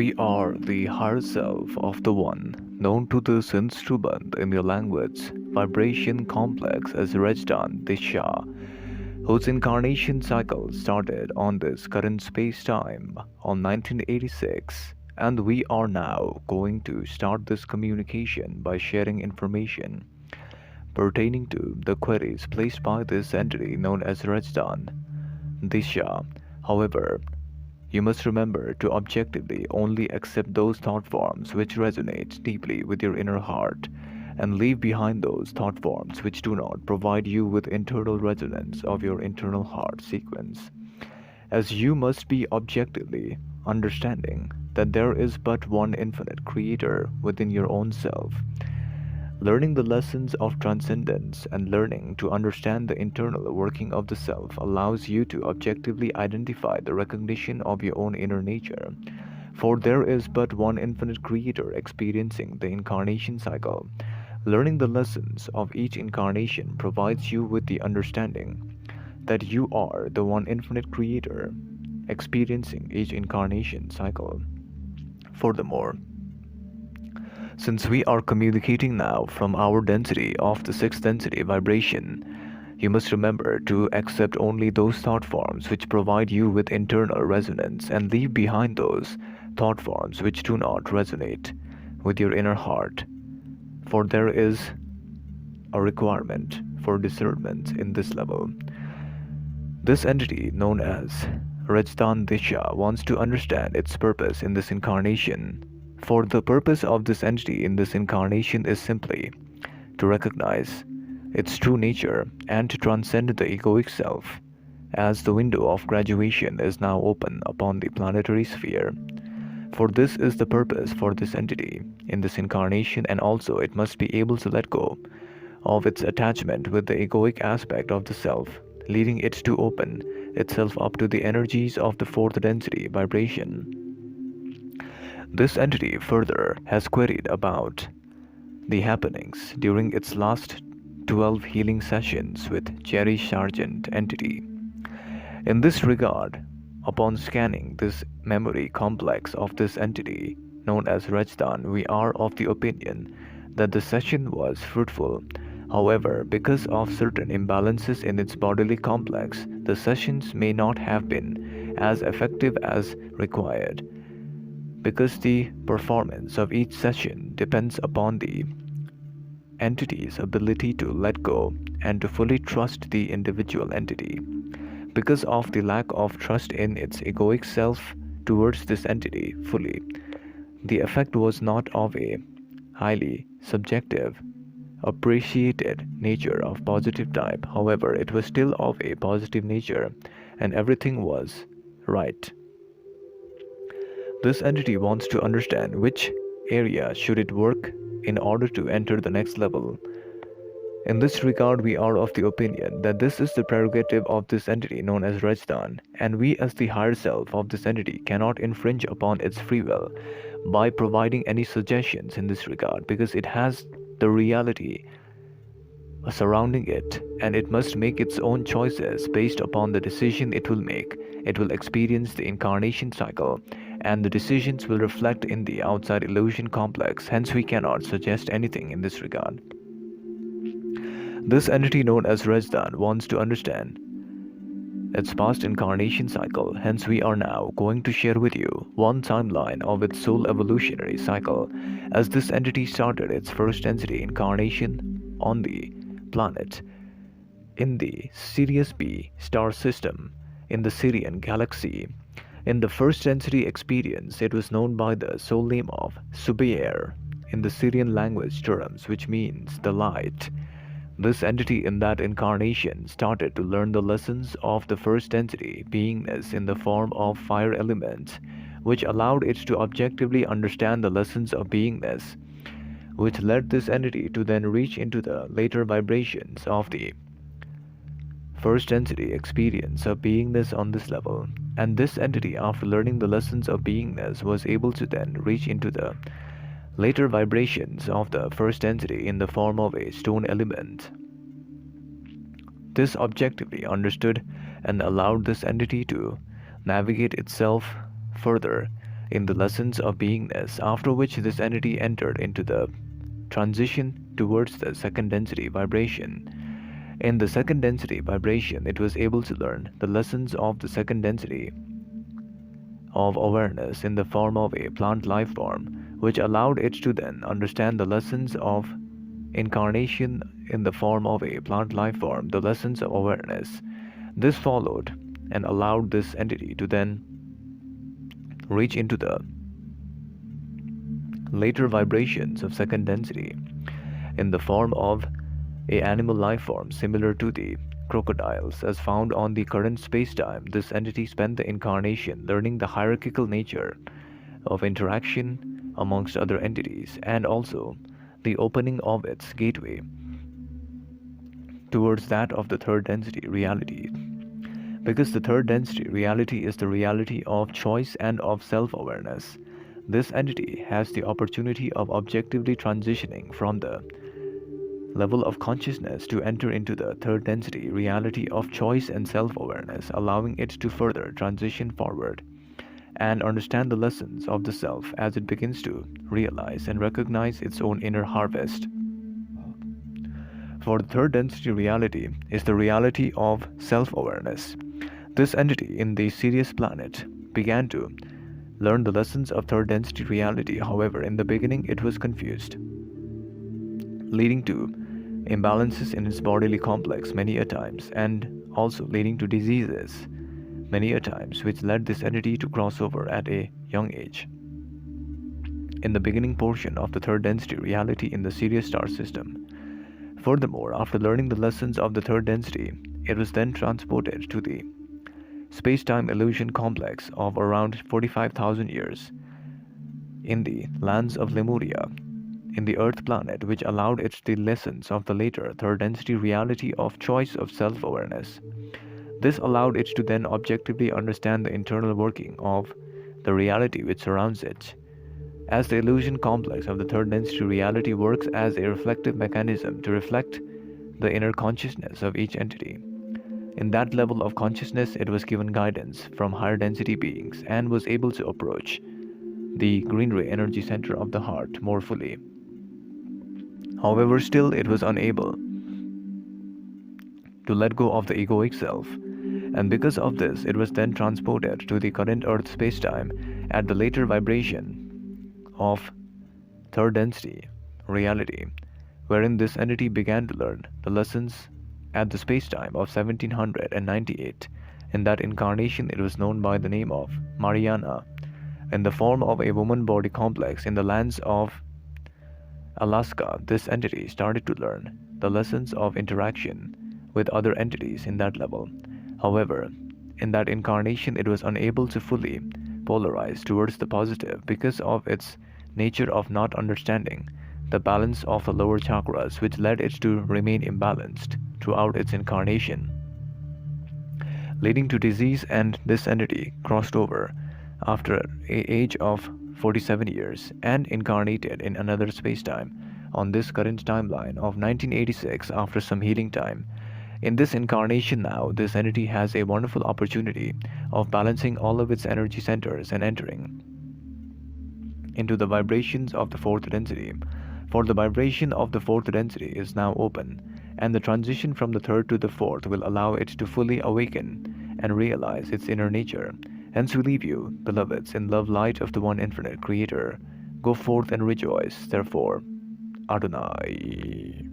We are the higher self of the one, known to this instrument in your language, vibration complex as Rajdan Disha, whose incarnation cycle started on this current space-time on 1986, and we are now going to start this communication by sharing information pertaining to the queries placed by this entity known as Rajdan Disha. However, you must remember to objectively only accept those thought forms which resonate deeply with your inner heart, and leave behind those thought forms which do not provide you with internal resonance of your internal heart sequence, as you must be objectively understanding that there is but one infinite creator within your own self. Learning the lessons of transcendence and learning to understand the internal working of the self allows you to objectively identify the recognition of your own inner nature. For there is but one infinite creator experiencing the incarnation cycle. Learning the lessons of each incarnation provides you with the understanding that you are the one infinite creator experiencing each incarnation cycle. Furthermore, since we are communicating now from our density of the sixth density vibration, you must remember to accept only those thought forms which provide you with internal resonance and leave behind those thought forms which do not resonate with your inner heart. For there is a requirement for discernment in this level. This entity, known as Rajdan Disha, wants to understand its purpose in this incarnation. For the purpose of this entity in this incarnation is simply to recognize its true nature and to transcend the egoic self, as the window of graduation is now open upon the planetary sphere. For this is the purpose for this entity in this incarnation, and also it must be able to let go of its attachment with the egoic aspect of the self, leading it to open itself up to the energies of the fourth density vibration. This entity further has queried about the happenings during its last 12 healing sessions with Jerry Sargent entity. In this regard, upon scanning this memory complex of this entity, known as Rajdan, we are of the opinion that the session was fruitful. However, because of certain imbalances in its bodily complex, the sessions may not have been as effective as required. Because the performance of each session depends upon the entity's ability to let go and to fully trust the individual entity. Because of the lack of trust in its egoic self towards this entity fully, the effect was not of a highly subjective, appreciated nature of positive type. However, it was still of a positive nature, and everything was right. This entity wants to understand which area should it work in order to enter the next level. In this regard, we are of the opinion that this is the prerogative of this entity known as Rajdan, and we as the higher self of this entity cannot infringe upon its free will by providing any suggestions in this regard, because it has the reality surrounding it, and it must make its own choices based upon the decision it will make. It will experience the incarnation cycle, and the decisions will reflect in the outside illusion complex. Hence, we cannot suggest anything in this regard. This entity known as Rajdan wants to understand its past incarnation cycle. Hence, we are now going to share with you one timeline of its soul evolutionary cycle, as this entity started its first density incarnation on the planet in the Sirius B star system in the Sirian galaxy. In the first density experience, it was known by the soul name of Subair in the Syrian language terms, which means the light. This entity in that incarnation started to learn the lessons of the first density beingness in the form of fire element, which allowed it to objectively understand the lessons of beingness, which led this entity to then reach into the later vibrations of the first density experience of beingness on this level. And this entity, after learning the lessons of beingness, was able to then reach into the later vibrations of the first density in the form of a stone element. This objectively understood and allowed this entity to navigate itself further in the lessons of beingness, after which this entity entered into the transition towards the second density vibration. In the second density vibration, it was able to learn the lessons of the second density of awareness in the form of a plant life form, which allowed it to then understand the lessons of incarnation in the form of a plant life form, the lessons of awareness. This followed and allowed this entity to then reach into the later vibrations of second density in the form of a animal life form similar to the crocodiles as found on the current space-time. This entity spent the incarnation learning the hierarchical nature of interaction amongst other entities and also the opening of its gateway towards that of the third density reality. Because the third density reality is the reality of choice and of self-awareness, this entity has the opportunity of objectively transitioning from the level of consciousness to enter into the third density reality of choice and self-awareness, allowing it to further transition forward and understand the lessons of the self as it begins to realize and recognize its own inner harvest. For the third density reality is the reality of self-awareness. This entity in the Sirius planet began to learn the lessons of third density reality. However, in the beginning it was confused, leading to imbalances in its bodily complex many a times and also leading to diseases many a times, which led this entity to cross over at a young age in the beginning portion of the third density reality in the Sirius star system. Furthermore, after learning the lessons of the third density, it was then transported to the space-time illusion complex of around 45,000 years in the lands of Lemuria, in the Earth planet, which allowed it the lessons of the later third density reality of choice of self-awareness. This allowed it to then objectively understand the internal working of the reality which surrounds it, as the illusion complex of the third density reality works as a reflective mechanism to reflect the inner consciousness of each entity. In that level of consciousness, it was given guidance from higher density beings and was able to approach the green ray energy center of the heart more fully. However, still it was unable to let go of the egoic self, and because of this, it was then transported to the current Earth spacetime at the later vibration of third density reality, wherein this entity began to learn the lessons at the spacetime of 1798. In that incarnation, it was known by the name of Mariana, in the form of a woman body complex in the lands of Alaska. This entity started to learn the lessons of interaction with other entities in that level. However, in that incarnation, it was unable to fully polarize towards the positive because of its nature of not understanding the balance of the lower chakras, which led it to remain imbalanced throughout its incarnation, leading to disease, and this entity crossed over after an age of 47 years and incarnated in another spacetime on this current timeline of 1986 after some healing time. In this incarnation now, this entity has a wonderful opportunity of balancing all of its energy centers and entering into the vibrations of the fourth density. For the vibration of the fourth density is now open, and the transition from the third to the fourth will allow it to fully awaken and realize its inner nature. Hence we leave you, beloveds, in love light of the one infinite Creator. Go forth and rejoice, therefore, Adonai.